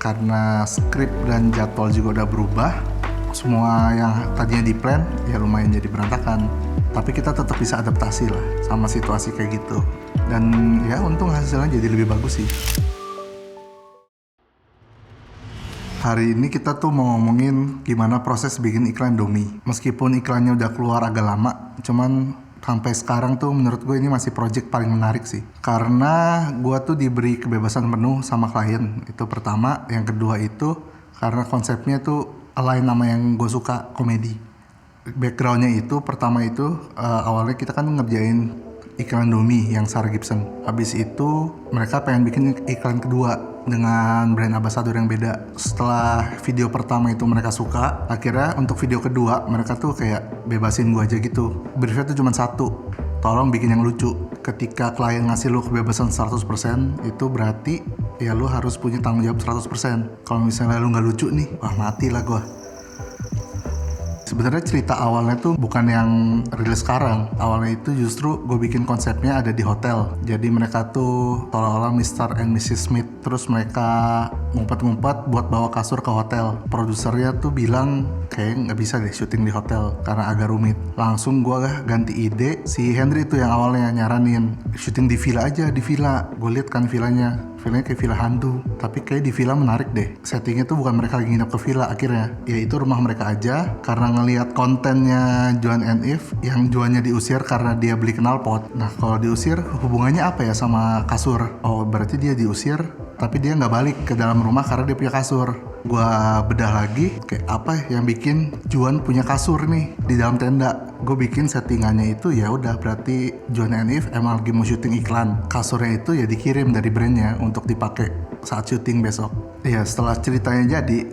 Karena skrip dan jadwal juga udah berubah, semua yang tadinya di plan ya lumayan jadi berantakan. Tapi kita tetap bisa adaptasi lah sama situasi kayak gitu. Dan ya untung hasilnya jadi lebih bagus sih. Hari ini kita tuh mau ngomongin gimana proses bikin iklan Indomie. Meskipun iklannya udah keluar agak lama, cuman sampai sekarang tuh menurut gue ini masih project paling menarik sih. Karena gue tuh diberi kebebasan penuh sama klien, itu pertama. Yang kedua itu karena konsepnya tuh align sama yang gue suka, komedi. Backgroundnya itu, pertama itu awalnya kita kan ngerjain iklan Indomie yang Sarah Gibson. Habis itu mereka pengen bikin iklan kedua dengan brand ambassador yang beda. Setelah video pertama itu mereka suka, akhirnya untuk video kedua mereka tuh kayak bebasin gue aja gitu. Briefnya tuh cuma satu, tolong bikin yang lucu. Ketika klien ngasih lu kebebasan 100%, itu berarti ya lu harus punya tanggung jawab 100%. Kalau misalnya lu nggak lucu nih, wah mati lah gue. Sebenarnya cerita awalnya tuh bukan yang rilis sekarang. Awalnya itu justru gue bikin konsepnya ada di hotel. Jadi mereka tuh seolah-olah Mr. and Mrs. Smith. Terus mereka ngumpet-ngumpet buat bawa kasur ke hotel. Produsernya tuh bilang kayak nggak bisa deh syuting di hotel karena agak rumit. Langsung gue ganti ide. Si Henry tuh yang awalnya nyaranin syuting di villa aja, di villa. Gue liat kan villanya. Villanya kayak villa hantu, tapi kayak di villa menarik deh. Settingnya tuh bukan mereka lagi nginep ke villa akhirnya, ya itu rumah mereka aja. Karena ngelihat kontennya Joan and Eve yang Joannya diusir karena dia beli knalpot. Nah kalau diusir hubungannya apa ya sama kasur? Oh berarti dia diusir tapi dia nggak balik ke dalam rumah karena dia punya kasur. Gua bedah lagi kayak apa yang bikin Joan punya kasur nih di dalam tenda. Gue bikin settingannya itu ya udah berarti Joan and Eve emang lagi mau syuting iklan. Kasurnya itu ya dikirim dari brandnya untuk dipakai saat syuting besok. Ya setelah ceritanya jadi,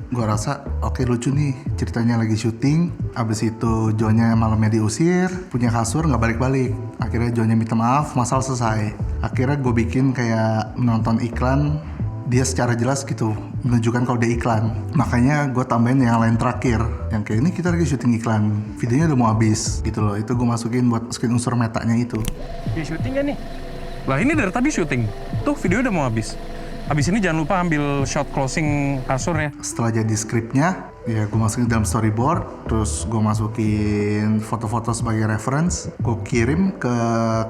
gue rasa oke, lucu nih ceritanya lagi syuting. Abis itu Joannya malamnya diusir, punya kasur nggak balik-balik. Akhirnya Joannya minta maaf, masalah selesai. Akhirnya gue bikin kayak menonton iklan, dia secara jelas gitu menunjukkan kalau dia iklan. Makanya gue tambahin yang lain terakhir, yang kayak ini kita lagi syuting iklan, videonya udah mau habis gitu loh. Itu gue masukin buat unsur metanya itu. Di syuting kan nih? Lah ini dari tadi syuting, tuh video udah mau habis. Habis ini jangan lupa ambil shot closing kasur ya. Setelah jadi skripnya, ya gue masukin dalam storyboard, terus gue masukin foto-foto sebagai reference, gue kirim ke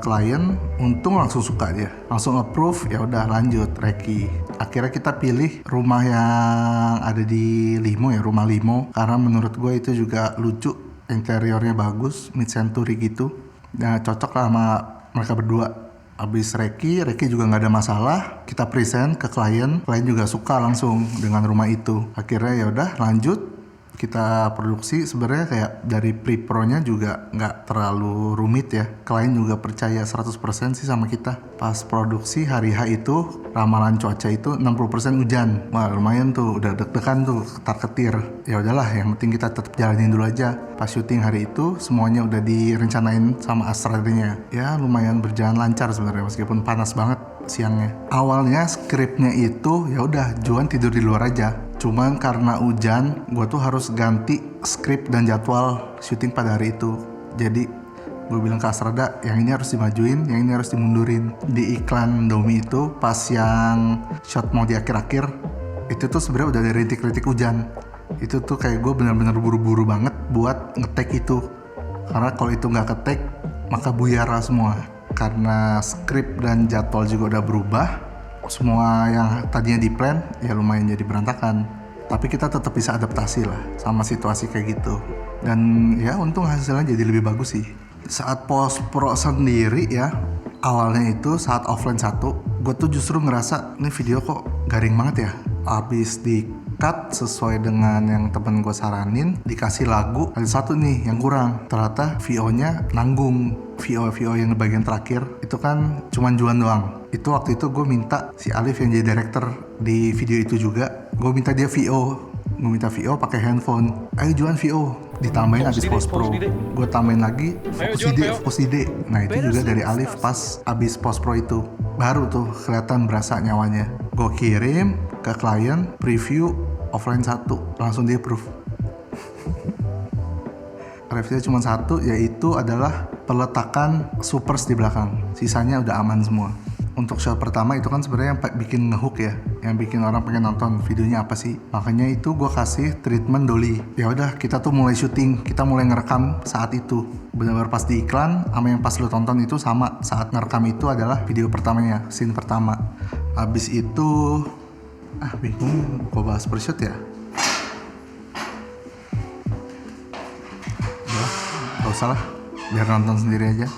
klien. Untung langsung suka dia, langsung approve. Ya udah lanjut reki. Akhirnya kita pilih rumah yang ada di Limo ya, rumah Limo, karena menurut gue itu juga lucu, interiornya bagus, mid century gitu. Nah cocok lah sama mereka berdua. Abis reki juga nggak ada masalah, kita present ke klien juga suka langsung dengan rumah itu. Akhirnya ya udah lanjut, kita produksi. Sebenarnya kayak dari pre-pro-nya juga nggak terlalu rumit ya. Klien juga percaya 100% sih sama kita. Pas produksi hari H itu, ramalan cuaca itu 60% hujan. Wah lumayan tuh, udah deg-degan tuh, ketar-ketir. Ya udahlah, yang penting kita tetap jalanin dulu aja. Pas syuting hari itu, semuanya udah direncanain sama astralnya. Ya lumayan berjalan lancar sebenarnya, meskipun panas banget siangnya. Awalnya skripnya itu ya udah Joan tidur di luar aja. Cuman karena hujan, gue tuh harus ganti skrip dan jadwal syuting pada hari itu. Jadi gue bilang ke Asrada, yang ini harus dimajuin, yang ini harus dimundurin. Di iklan Indomie itu pas yang shot mau di akhir-akhir, itu tuh sebenarnya udah ada rintik-rintik hujan. Itu tuh kayak gue benar-benar buru-buru banget buat nge-take itu. Karena kalau itu nggak ke-take, maka buyara semua. Karena skrip dan jadwal juga udah berubah, semua yang tadinya di plan ya lumayan jadi berantakan. Tapi kita tetap bisa adaptasi lah sama situasi kayak gitu. Dan ya untung hasilnya jadi lebih bagus sih. Saat post pro sendiri ya, awalnya itu saat offline 1, gue tuh justru ngerasa ini video kok garing banget ya. Abis di cut sesuai dengan yang temen gue saranin, dikasih lagu, ada satu nih yang kurang. Ternyata VO-nya nanggung. VO yang bagian terakhir itu kan cuman Joan doang. Itu waktu itu gue minta si Alif yang jadi director di video itu juga, gue minta dia VO. Gue minta VO pakai handphone. Ayo Joan VO, ditambahin abis post pro. Gue tambahin lagi fokus ide. Nah itu juga dari Alif pas abis post pro itu. Baru tuh kelihatan berasa nyawanya. Gue kirim ke klien, preview offline 1, langsung dia approve. Reviewnya cuma satu, yaitu adalah peletakan supers di belakang. Sisanya udah aman semua. untuk shot pertama itu kan sebenarnya yang bikin ngehook ya, yang bikin orang pengen nonton videonya apa sih. Makanya itu gue kasih treatment dolly. Ya udah, kita tuh mulai syuting, kita mulai ngerekam saat itu. Benar-benar pas di iklan sama yang pas lo tonton itu sama. Saat ngerekam itu adalah video pertamanya, scene pertama. Habis itu bingung gue bahas per shot ya. Udah, gak usah lah, biar nonton sendiri aja.